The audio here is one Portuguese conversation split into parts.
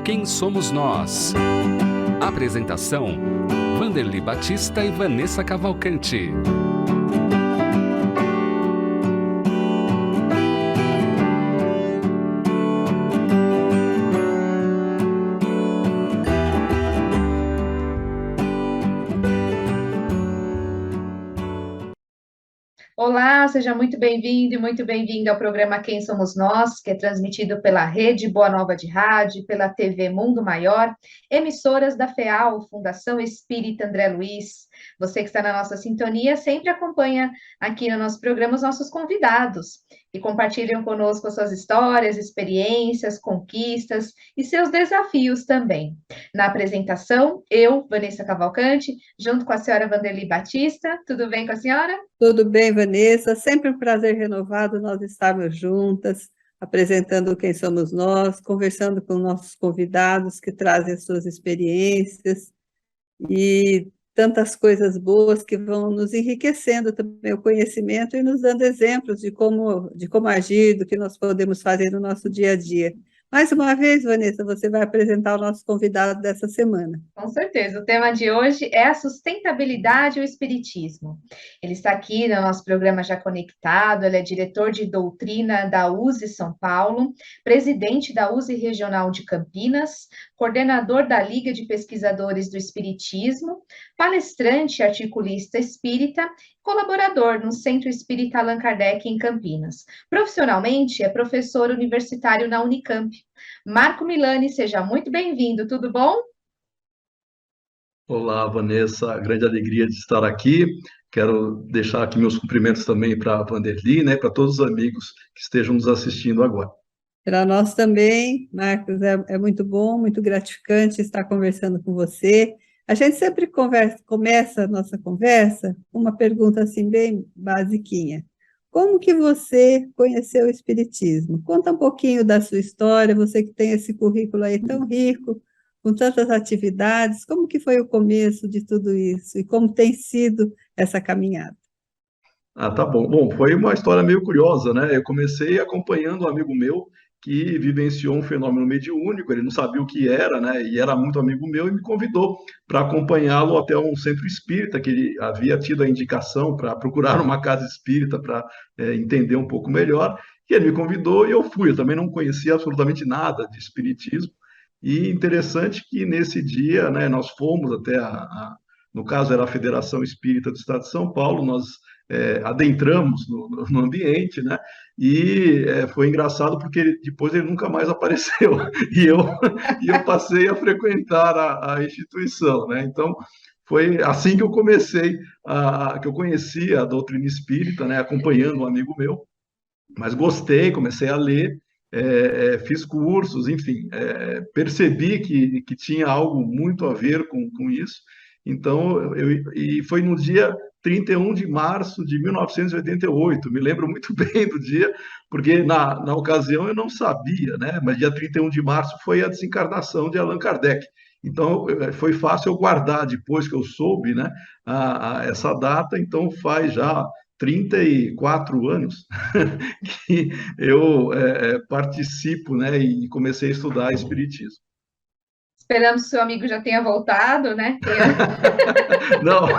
Quem Somos Nós? Apresentação: Vanderly Batista e Vanessa Cavalcante. Olá, seja muito bem-vindo e muito bem-vinda ao programa Quem Somos Nós, que é transmitido pela Rede Boa Nova de Rádio, pela TV Mundo Maior, emissoras da FEAL, Fundação Espírita André Luiz. Você que está na nossa sintonia sempre acompanha aqui no nosso programa os nossos convidados, que compartilham conosco as suas histórias, experiências, conquistas e seus desafios também. Na apresentação, eu, Vanessa Cavalcante, junto com a senhora Vanderly Batista. Tudo bem com a senhora? Tudo bem, Vanessa? Sempre um prazer renovado nós estarmos juntas, apresentando quem somos nós, conversando com nossos convidados que trazem as suas experiências e tantas coisas boas que vão nos enriquecendo também o conhecimento e nos dando exemplos de como agir, do que nós podemos fazer no nosso dia a dia. Mais uma vez, Vanessa, você vai apresentar o nosso convidado dessa semana. Com certeza. O tema de hoje é a sustentabilidade e o espiritismo. Ele está aqui no nosso programa Já Conectado, ele é diretor de doutrina da USE São Paulo, presidente da USE Regional de Campinas, coordenador da Liga de Pesquisadores do Espiritismo, palestrante e articulista espírita, colaborador no Centro Espírita Allan Kardec em Campinas. Profissionalmente, é professor universitário na Unicamp. Marco Milani, seja muito bem-vindo, tudo bom? Olá, Vanessa, grande alegria de estar aqui. Quero deixar aqui meus cumprimentos também para a Vanderly, né, para todos os amigos que estejam nos assistindo agora. Para nós também, Marcos, é muito bom, muito gratificante estar conversando com você. A gente sempre começa a nossa conversa com uma pergunta assim bem basiquinha. Como que você conheceu o Espiritismo? Conta um pouquinho da sua história, você que tem esse currículo aí tão rico, com tantas atividades, como que foi o começo de tudo isso e como tem sido essa caminhada? Tá bom. Bom, foi uma história meio curiosa, né? Eu comecei acompanhando um amigo meu que vivenciou um fenômeno mediúnico, ele não sabia o que era, né? E era muito amigo meu e me convidou para acompanhá-lo até um centro espírita, que ele havia tido a indicação para procurar uma casa espírita para entender um pouco melhor. E ele me convidou e eu fui. Eu também não conhecia absolutamente nada de espiritismo. E interessante que nesse dia, né, nós fomos até no caso era a Federação Espírita do Estado de São Paulo, nós adentramos no ambiente, né? E foi engraçado porque depois ele nunca mais apareceu e eu passei a frequentar a instituição, né? Então foi assim que eu comecei, que eu conheci a doutrina espírita, né? Acompanhando um amigo meu, mas gostei, comecei a ler, fiz cursos, enfim, percebi que tinha algo muito a ver com isso. Então, e foi no dia 31 de março de 1988, me lembro muito bem do dia, porque na ocasião eu não sabia, né? Mas dia 31 de março foi a desencarnação de Allan Kardec. Então, foi fácil eu guardar depois que eu soube, né, essa data, então faz já 34 anos que eu participo, né, e comecei a estudar Espiritismo. Esperamos que seu amigo já tenha voltado, né? Não.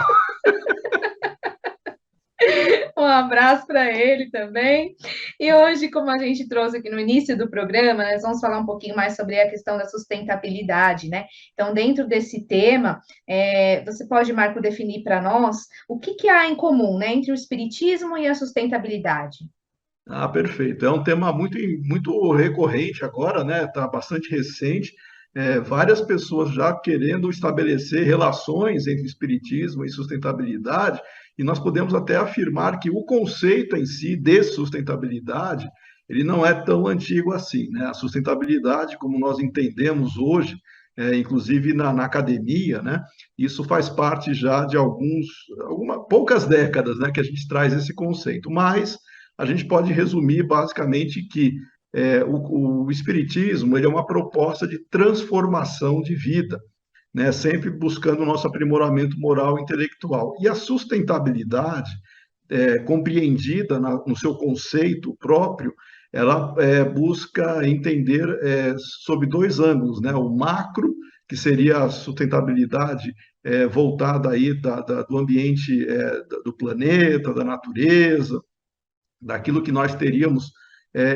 Um abraço para ele também. E hoje, como a gente trouxe aqui no início do programa, nós vamos falar um pouquinho mais sobre a questão da sustentabilidade, né? Então, dentro desse tema, você pode, Marco, definir para nós o que há em comum, né, entre o espiritismo e a sustentabilidade? Perfeito. É um tema muito recorrente agora, né? Está bastante recente. Várias pessoas já querendo estabelecer relações entre espiritismo e sustentabilidade, e nós podemos até afirmar que o conceito em si de sustentabilidade, ele não é tão antigo assim, né? A sustentabilidade, como nós entendemos hoje, inclusive na academia, né? Isso faz parte já de poucas décadas, né, que a gente traz esse conceito, mas a gente pode resumir basicamente que o espiritismo ele é uma proposta de transformação de vida, né? Sempre buscando o nosso aprimoramento moral e intelectual. E a sustentabilidade, compreendida no seu conceito próprio, ela busca entender sob dois ângulos, né? O macro, que seria a sustentabilidade voltada aí do ambiente do planeta, da natureza, daquilo que nós teríamos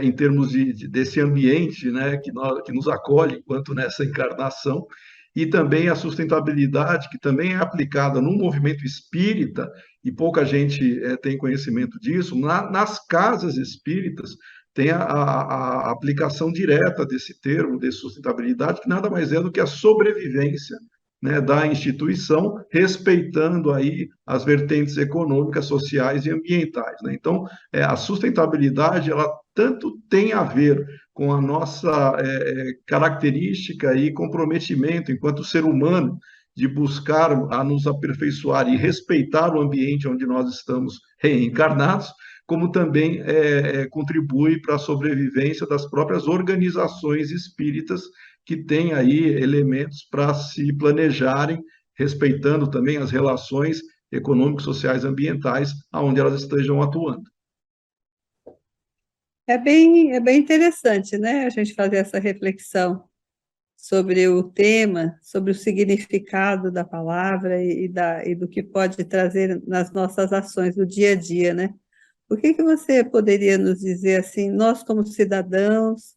em termos desse ambiente, né, que nos acolhe enquanto nessa encarnação, e também a sustentabilidade, que também é aplicada no movimento espírita, e pouca gente tem conhecimento disso, nas casas espíritas tem a aplicação direta desse termo, de sustentabilidade, que nada mais é do que a sobrevivência, né, da instituição, respeitando aí as vertentes econômicas, sociais e ambientais, né? Então, a sustentabilidade, ela tanto tem a ver com a nossa característica e comprometimento enquanto ser humano de buscar a nos aperfeiçoar e respeitar o ambiente onde nós estamos reencarnados, como também contribui para a sobrevivência das próprias organizações espíritas que têm aí elementos para se planejarem, respeitando também as relações econômicas, sociais e ambientais aonde elas estejam atuando. É bem interessante, né, a gente fazer essa reflexão sobre o tema, sobre o significado da palavra e do que pode trazer nas nossas ações do dia a dia, né? O que você poderia nos dizer, assim, nós como cidadãos,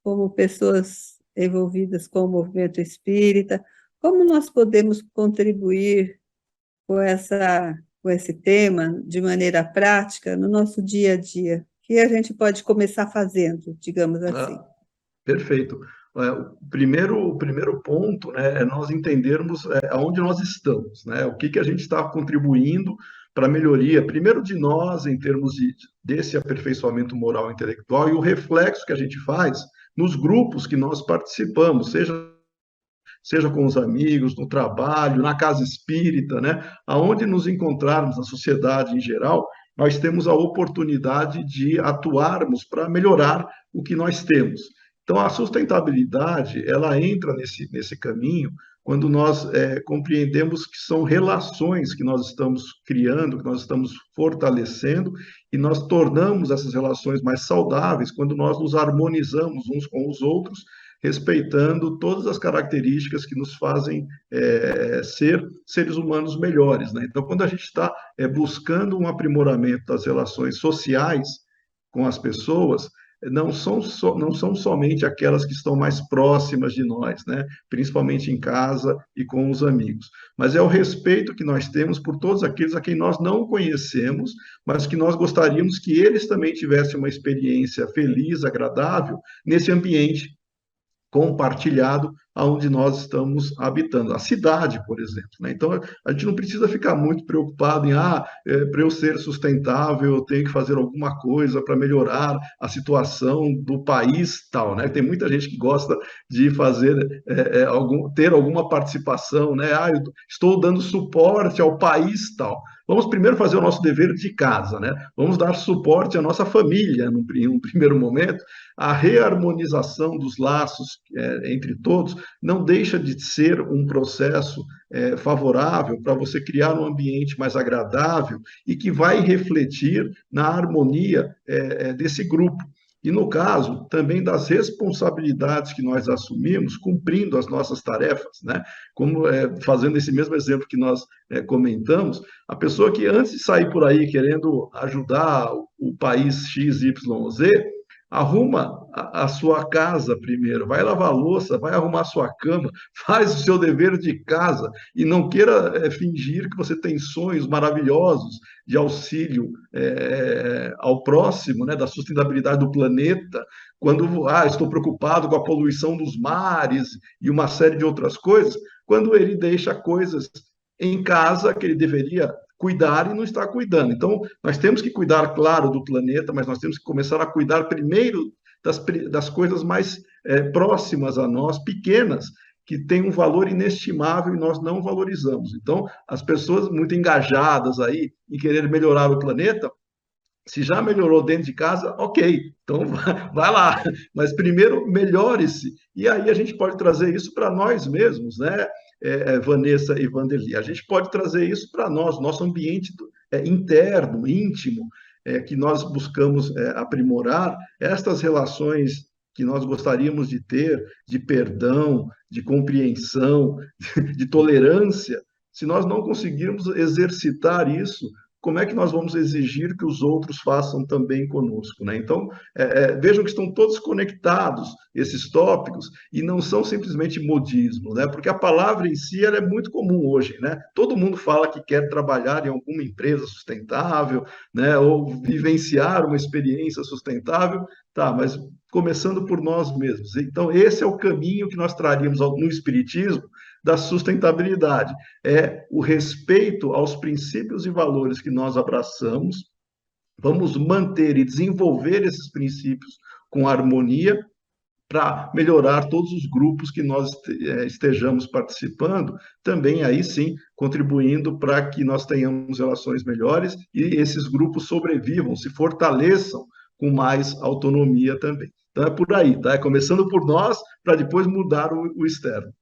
como pessoas envolvidas com o movimento espírita, como nós podemos contribuir com esse tema de maneira prática no nosso dia a dia? O que a gente pode começar fazendo, digamos assim? Perfeito. O primeiro ponto, né, é nós entendermos aonde nós estamos, né, o que a gente está contribuindo para a melhoria, primeiro de nós, em termos desse aperfeiçoamento moral e intelectual, e o reflexo que a gente faz nos grupos que nós participamos, seja com os amigos, no trabalho, na casa espírita, né, aonde nos encontrarmos, na sociedade em geral, nós temos a oportunidade de atuarmos para melhorar o que nós temos. Então, a sustentabilidade, ela entra nesse caminho quando nós compreendemos que são relações que nós estamos criando, que nós estamos fortalecendo, e nós tornamos essas relações mais saudáveis quando nós nos harmonizamos uns com os outros, respeitando todas as características que nos fazem ser seres humanos melhores, né? Então, quando a gente está buscando um aprimoramento das relações sociais com as pessoas, não são somente aquelas que estão mais próximas de nós, né? Principalmente em casa e com os amigos, mas é o respeito que nós temos por todos aqueles a quem nós não conhecemos, mas que nós gostaríamos que eles também tivessem uma experiência feliz, agradável, nesse ambiente compartilhado aonde nós estamos habitando, a cidade, por exemplo, né? Então, a gente não precisa ficar muito preocupado em, para eu ser sustentável, eu tenho que fazer alguma coisa para melhorar a situação do país tal, né? Tem muita gente que gosta de fazer, ter alguma participação, né? Eu estou dando suporte ao país tal. Vamos primeiro fazer o nosso dever de casa, né? Vamos dar suporte à nossa família, em um primeiro momento. A reharmonização dos laços entre todos não deixa de ser um processo favorável para você criar um ambiente mais agradável e que vai refletir na harmonia desse grupo. E, no caso, também das responsabilidades que nós assumimos, cumprindo as nossas tarefas, né? Como fazendo esse mesmo exemplo que nós comentamos, a pessoa que antes de sair por aí querendo ajudar o país XYZ, arruma a sua casa primeiro, vai lavar a louça, vai arrumar a sua cama, faz o seu dever de casa e não queira fingir que você tem sonhos maravilhosos de auxílio ao próximo, né, da sustentabilidade do planeta, quando estou preocupado com a poluição dos mares e uma série de outras coisas, quando ele deixa coisas em casa que ele deveria cuidar e não está cuidando. Então, nós temos que cuidar, claro, do planeta, mas nós temos que começar a cuidar primeiro das coisas mais próximas a nós, pequenas, que têm um valor inestimável e nós não valorizamos. Então, as pessoas muito engajadas aí em querer melhorar o planeta, se já melhorou dentro de casa, ok, então vai lá, mas primeiro melhore-se, e aí a gente pode trazer isso para nós mesmos, né? Vanessa e Vanderly, a gente pode trazer isso para nós, nosso ambiente interno, íntimo, que nós buscamos aprimorar, estas relações que nós gostaríamos de ter, de perdão, de compreensão, de tolerância, se nós não conseguirmos exercitar isso, como é que nós vamos exigir que os outros façam também conosco, né? Então, vejam que estão todos conectados, esses tópicos, e não são simplesmente modismo, né? Porque a palavra em si ela é muito comum hoje, né? Todo mundo fala que quer trabalhar em alguma empresa sustentável, né? Ou vivenciar uma experiência sustentável, tá, mas começando por nós mesmos. Então, esse é o caminho que nós traríamos no Espiritismo da sustentabilidade, é o respeito aos princípios e valores que nós abraçamos, vamos manter e desenvolver esses princípios com harmonia para melhorar todos os grupos que nós estejamos participando, também aí sim contribuindo para que nós tenhamos relações melhores e esses grupos sobrevivam, se fortaleçam com mais autonomia também. Então é por aí, tá? É começando por nós para depois mudar o externo.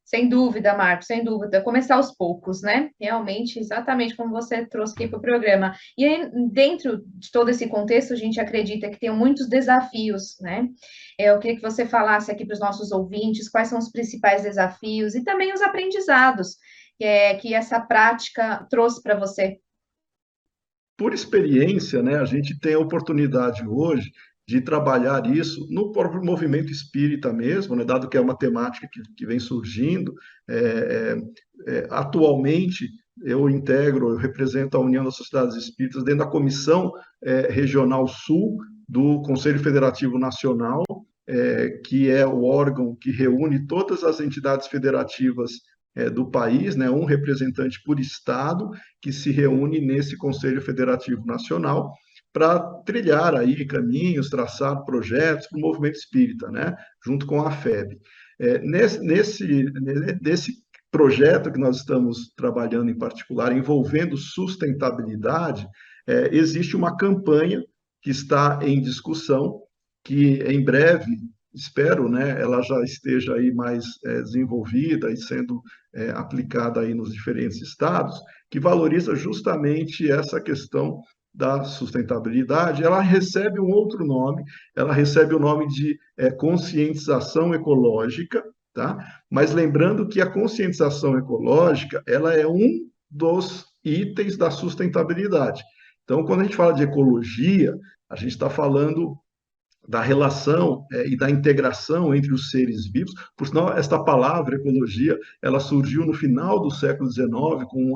Sem dúvida, Marcos, sem dúvida. Começar aos poucos, né? Realmente, exatamente como você trouxe aqui para o programa. E aí, dentro de todo esse contexto, a gente acredita que tem muitos desafios, né? Eu queria que você falasse aqui para os nossos ouvintes quais são os principais desafios e também os aprendizados que essa prática trouxe para você. Por experiência, né, a gente tem a oportunidade hoje de trabalhar isso no próprio movimento espírita mesmo, né, dado que é uma temática que vem surgindo. Atualmente, eu represento a União das Sociedades Espíritas dentro da Comissão Regional Sul do Conselho Federativo Nacional, que é o órgão que reúne todas as entidades federativas do país, né, um representante por estado que se reúne nesse Conselho Federativo Nacional para trilhar aí caminhos, traçar projetos para o movimento espírita, né, junto com a FEB. Nesse projeto que nós estamos trabalhando em particular, envolvendo sustentabilidade, existe uma campanha que está em discussão, que em breve, espero, né, ela já esteja aí mais desenvolvida e sendo aplicada aí nos diferentes estados, que valoriza justamente essa questão da sustentabilidade. Ela recebe um outro nome, ela recebe o nome de conscientização ecológica, tá? Mas lembrando que a conscientização ecológica, ela é um dos itens da sustentabilidade. Então, quando a gente fala de ecologia, a gente está falando da relação e da integração entre os seres vivos. Por sinal, esta palavra, ecologia, ela surgiu no final do século XIX com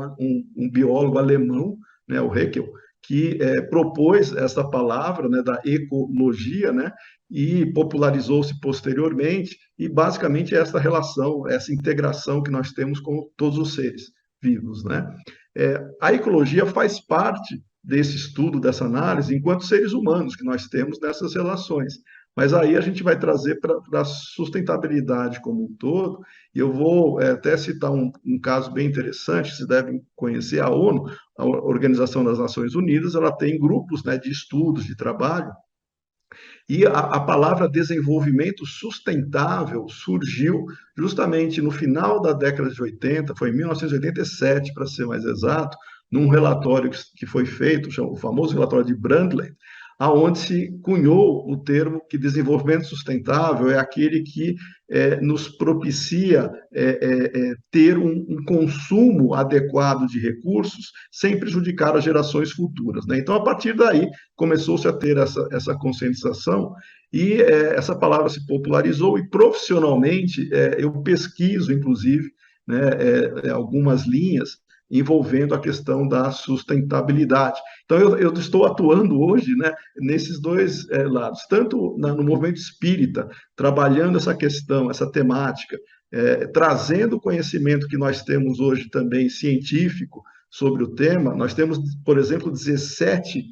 um biólogo alemão, né, o Haeckel, que propôs essa palavra, né, da ecologia, né, e popularizou-se posteriormente, e basicamente é essa relação, essa integração que nós temos com todos os seres vivos, né? A ecologia faz parte desse estudo, dessa análise, enquanto seres humanos que nós temos nessas relações. Mas aí a gente vai trazer para a sustentabilidade como um todo, e eu vou até citar um caso bem interessante, vocês devem conhecer a ONU, a Organização das Nações Unidas, ela tem grupos, né, de estudos, de trabalho, e a palavra desenvolvimento sustentável surgiu justamente no final da década de 80, foi em 1987, para ser mais exato, num relatório que foi feito, o famoso relatório de Brundtland, aonde se cunhou o termo que desenvolvimento sustentável é aquele que nos propicia ter um consumo adequado de recursos sem prejudicar as gerações futuras, né? Então, a partir daí, começou-se a ter essa conscientização e essa palavra se popularizou e profissionalmente eu pesquiso, inclusive, né, algumas linhas envolvendo a questão da sustentabilidade. Então, eu estou atuando hoje, né, nesses dois lados, tanto no movimento espírita, trabalhando essa questão, essa temática, trazendo o conhecimento que nós temos hoje também científico sobre o tema. Nós temos, por exemplo, 17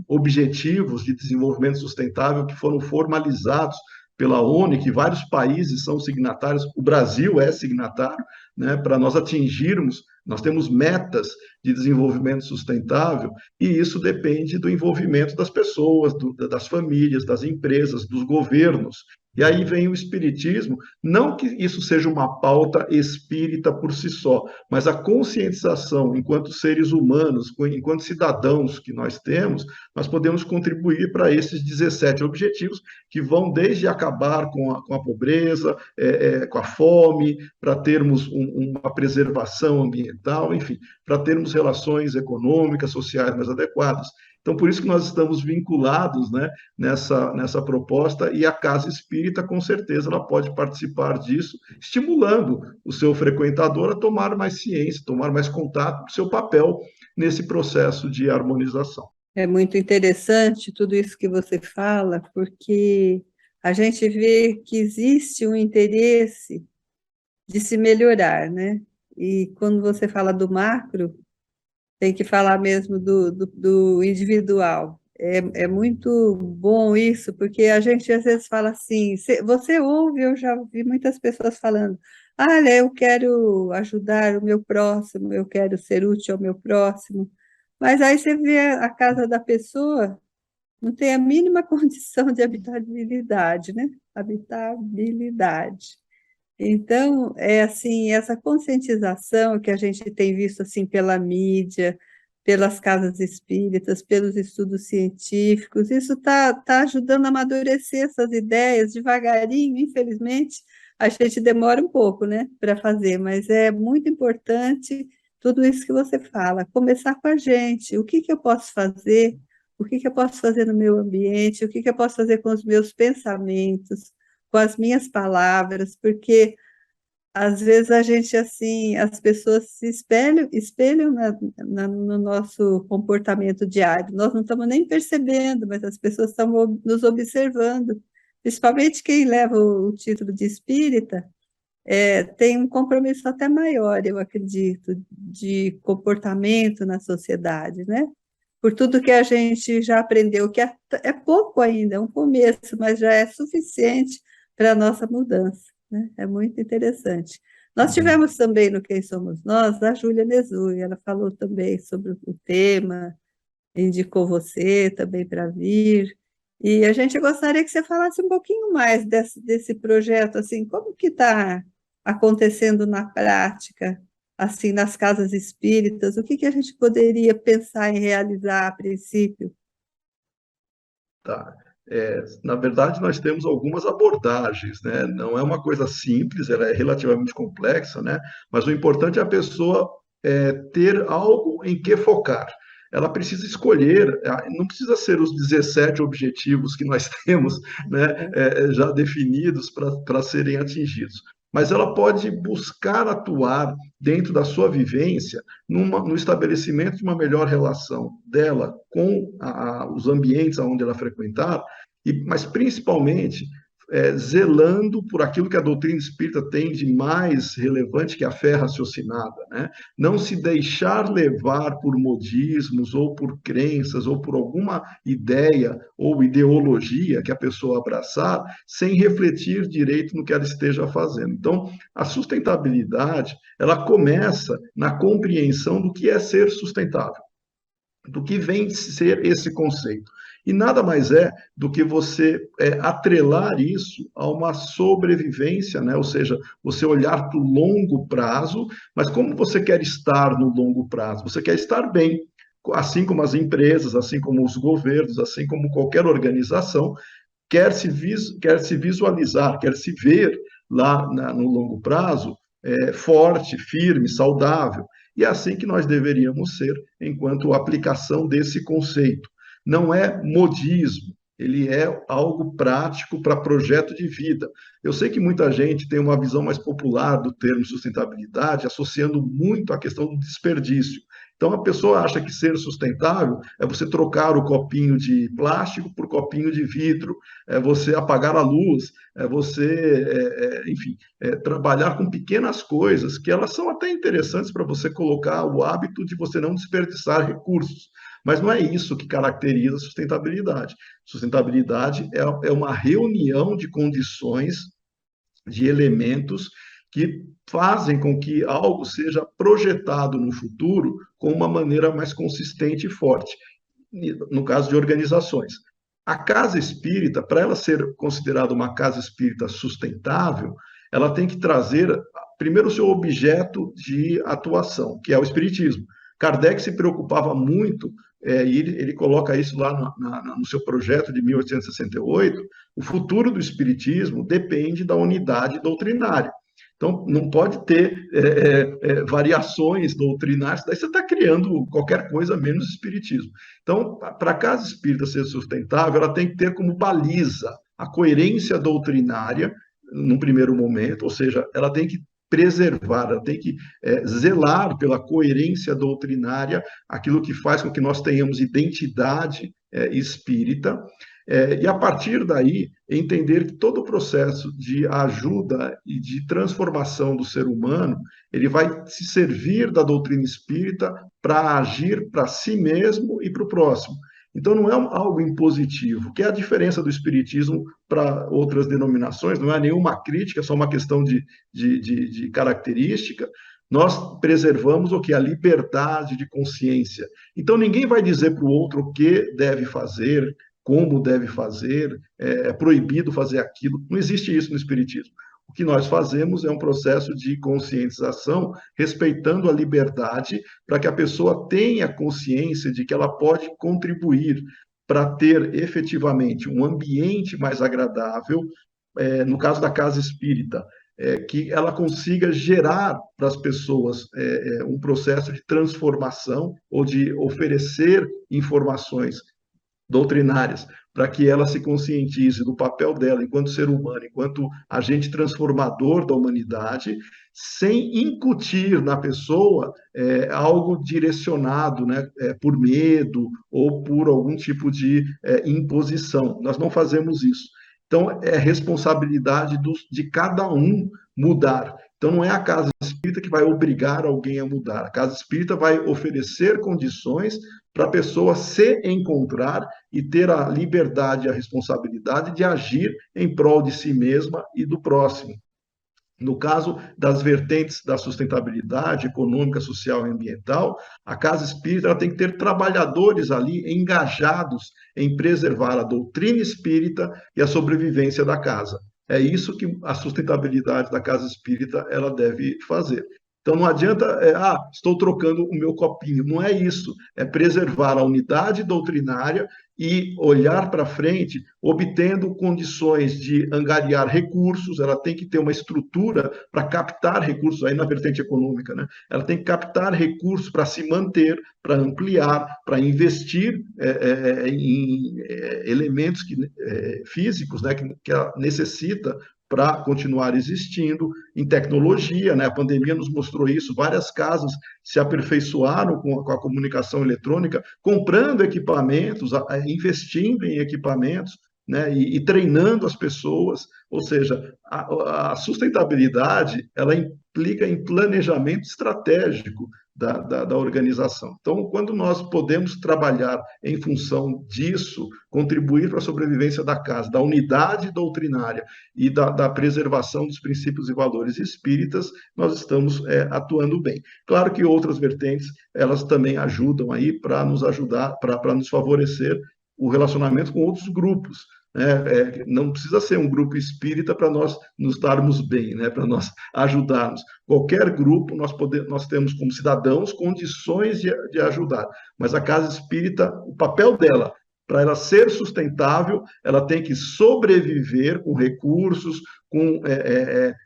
objetivos de desenvolvimento sustentável que foram formalizados pela ONU, que vários países são signatários, o Brasil é signatário, né, para nós atingirmos, nós temos metas de desenvolvimento sustentável, e isso depende do envolvimento das pessoas, das famílias, das empresas, dos governos. E aí vem o espiritismo, não que isso seja uma pauta espírita por si só, mas a conscientização enquanto seres humanos, enquanto cidadãos que nós temos, nós podemos contribuir para esses 17 objetivos que vão desde acabar com a pobreza, com a fome, para termos uma preservação ambiental, enfim, para termos relações econômicas, sociais mais adequadas. Então, por isso que nós estamos vinculados, né, nessa proposta, e a Casa Espírita, com certeza, ela pode participar disso, estimulando o seu frequentador a tomar mais ciência, tomar mais contato com o seu papel nesse processo de harmonização. É muito interessante tudo isso que você fala, porque a gente vê que existe um interesse de se melhorar, né? E quando você fala do macro, tem que falar mesmo do individual. É muito bom isso, porque a gente às vezes fala assim, você ouve, eu já vi muitas pessoas falando, olha, eu quero ajudar o meu próximo, eu quero ser útil ao meu próximo, mas aí você vê a casa da pessoa, não tem a mínima condição de habitabilidade, né? Habitabilidade. Então, é assim, essa conscientização que a gente tem visto assim pela mídia, pelas casas espíritas, pelos estudos científicos, isso tá ajudando a amadurecer essas ideias devagarinho, infelizmente, a gente demora um pouco, né, para fazer, mas é muito importante tudo isso que você fala, começar com a gente, o que eu posso fazer, o que eu posso fazer no meu ambiente, o que eu posso fazer com os meus pensamentos, com as minhas palavras, porque às vezes a gente, assim, as pessoas se espelham no nosso comportamento diário. Nós não estamos nem percebendo, mas as pessoas estão nos observando. Principalmente quem leva o título de espírita, tem um compromisso até maior, eu acredito, de comportamento na sociedade, né? Por tudo que a gente já aprendeu, que é pouco ainda, é um começo, mas já é suficiente para a nossa mudança, né? É muito interessante. Nós tivemos também no Quem Somos Nós, a Júlia Nezui, ela falou também sobre o tema, indicou você também para vir, e a gente gostaria que você falasse um pouquinho mais desse projeto, assim, como que está acontecendo na prática, assim, nas casas espíritas, o que a gente poderia pensar em realizar a princípio? Tá. Na verdade, nós temos algumas abordagens, né? Não é uma coisa simples, ela é relativamente complexa, né? Mas o importante é a pessoa ter algo em que focar. Ela precisa escolher, não precisa ser os 17 objetivos que nós temos, né, já definidos para serem atingidos, mas ela pode buscar atuar dentro da sua vivência no estabelecimento de uma melhor relação dela com os ambientes onde ela frequentar, mas principalmente zelando por aquilo que a doutrina espírita tem de mais relevante, que é a fé raciocinada, né? Não se deixar levar por modismos ou por crenças ou por alguma ideia ou ideologia que a pessoa abraçar, sem refletir direito no que ela esteja fazendo. Então, a sustentabilidade, ela começa na compreensão do que é ser sustentável, do que vem ser esse conceito. E nada mais é do que você atrelar isso a uma sobrevivência, né? Ou seja, você olhar para o longo prazo, mas como você quer estar no longo prazo? Você quer estar bem, assim como as empresas, assim como os governos, assim como qualquer organização, quer se visualizar, quer se ver lá no longo prazo, forte, firme, saudável. E é assim que nós deveríamos ser enquanto aplicação desse conceito. Não é modismo, ele é algo prático para projeto de vida. Eu sei que muita gente tem uma visão mais popular do termo sustentabilidade, associando muito a questão do desperdício. Então, a pessoa acha que ser sustentável é você trocar o copinho de plástico por copinho de vidro, é você apagar a luz, é você, enfim, trabalhar com pequenas coisas que elas são até interessantes para você colocar o hábito de você não desperdiçar recursos. Mas não é isso que caracteriza a sustentabilidade. Sustentabilidade é uma reunião de condições, de elementos que fazem com que algo seja projetado no futuro com uma maneira mais consistente e forte, no caso de organizações. A casa espírita, para ela ser considerada uma casa espírita sustentável, ela tem que trazer, primeiro, o seu objeto de atuação, que é o espiritismo. Kardec se preocupava muito, e ele coloca isso lá no seu projeto de 1868, o futuro do espiritismo depende da unidade doutrinária. Então, não pode ter variações doutrinárias, daí você está criando qualquer coisa menos espiritismo. Então, para a casa espírita ser sustentável, ela tem que ter como baliza a coerência doutrinária, num primeiro momento, ou seja, ela tem que preservar, ela tem que zelar pela coerência doutrinária, aquilo que faz com que nós tenhamos identidade espírita, e a partir daí entender que todo o processo de ajuda e de transformação do ser humano, ele vai se servir da doutrina espírita para agir para si mesmo e para o próximo. Então, não é algo impositivo, que é a diferença do espiritismo para outras denominações, não é nenhuma crítica, é só uma questão de característica. Nós preservamos o que? A liberdade de consciência. Então, ninguém vai dizer para o outro o que deve fazer, como deve fazer, é proibido fazer aquilo. Não existe isso no espiritismo. O que nós fazemos é um processo de conscientização, respeitando a liberdade, para que a pessoa tenha consciência de que ela pode contribuir para ter efetivamente um ambiente mais agradável, no caso da casa espírita, que ela consiga gerar para as pessoas um processo de transformação ou de oferecer informações doutrinárias, para que ela se conscientize do papel dela enquanto ser humano, enquanto agente transformador da humanidade, sem incutir na pessoa algo direcionado, né, por medo ou por algum tipo de imposição. Nós não fazemos isso. Então, é responsabilidade de cada um mudar. Então, não é a casa espírita que vai obrigar alguém a mudar. A casa espírita vai oferecer condições para a pessoa se encontrar e ter a liberdade e a responsabilidade de agir em prol de si mesma e do próximo. No caso das vertentes da sustentabilidade econômica, social e ambiental, a casa espírita ela tem que ter trabalhadores ali engajados em preservar a doutrina espírita e a sobrevivência da casa. É isso que a sustentabilidade da casa espírita ela deve fazer. Então não adianta, estou trocando o meu copinho. Não é isso. É preservar a unidade doutrinária e olhar para frente, obtendo condições de angariar recursos. Ela tem que ter uma estrutura para captar recursos, aí na vertente econômica, né? Ela tem que captar recursos para se manter, para ampliar, para investir em elementos físicos, né, que ela necessita para continuar existindo, em tecnologia, né? A pandemia nos mostrou isso, várias casas se aperfeiçoaram com a comunicação eletrônica, comprando equipamentos, investindo em equipamentos, né? E treinando as pessoas, ou seja, a sustentabilidade, ela implica em planejamento estratégico da organização. Então, quando nós podemos trabalhar em função disso, contribuir para a sobrevivência da casa, da unidade doutrinária e da preservação dos princípios e valores espíritas, nós estamos atuando bem. Claro que outras vertentes, elas também ajudam aí para nos ajudar, para nos favorecer o relacionamento com outros grupos. Não precisa ser um grupo espírita para nós nos darmos bem, né? Para nós ajudarmos. Qualquer grupo nós temos como cidadãos condições de ajudar, mas a casa espírita, o papel dela, para ela ser sustentável, ela tem que sobreviver com recursos, com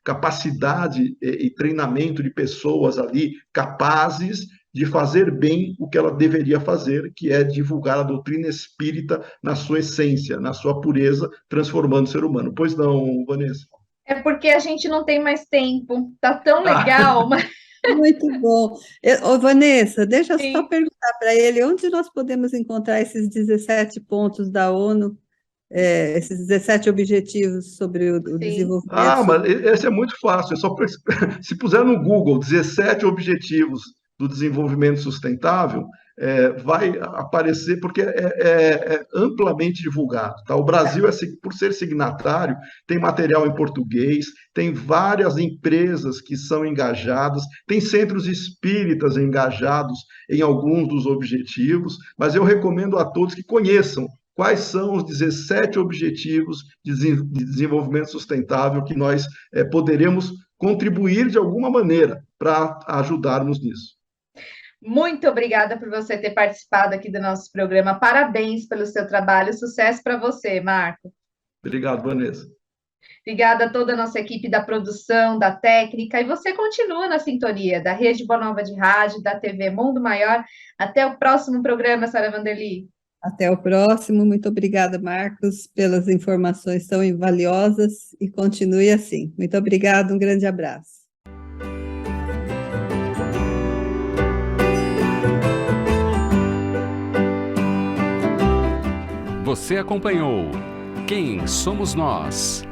capacidade e treinamento de pessoas ali capazes de fazer bem o que ela deveria fazer, que é divulgar a doutrina espírita na sua essência, na sua pureza, transformando o ser humano. Pois não, Vanessa? É porque a gente não tem mais tempo. Tá tão legal, mas... Muito bom. Vanessa, deixa eu só perguntar para ele, onde nós podemos encontrar esses 17 pontos da ONU, esses 17 objetivos sobre o desenvolvimento? Mas esse é muito fácil, se puser no Google 17 objetivos do desenvolvimento sustentável, vai aparecer, porque é amplamente divulgado. Tá? O Brasil, por ser signatário, tem material em português, tem várias empresas que são engajadas, tem centros espíritas engajados em alguns dos objetivos, mas eu recomendo a todos que conheçam quais são os 17 objetivos de desenvolvimento sustentável que nós poderemos contribuir de alguma maneira para ajudarmos nisso. Muito obrigada por você ter participado aqui do nosso programa. Parabéns pelo seu trabalho. Sucesso para você, Marco. Obrigado, Vanessa. Obrigada a toda a nossa equipe da produção, da técnica. E você continua na sintonia da Rede Boa Nova de Rádio, da TV Mundo Maior. Até o próximo programa, Sra. Vanderly. Até o próximo. Muito obrigada, Marcos, pelas informações tão valiosas e continue assim. Muito obrigada, um grande abraço. Você acompanhou Quem Somos Nós?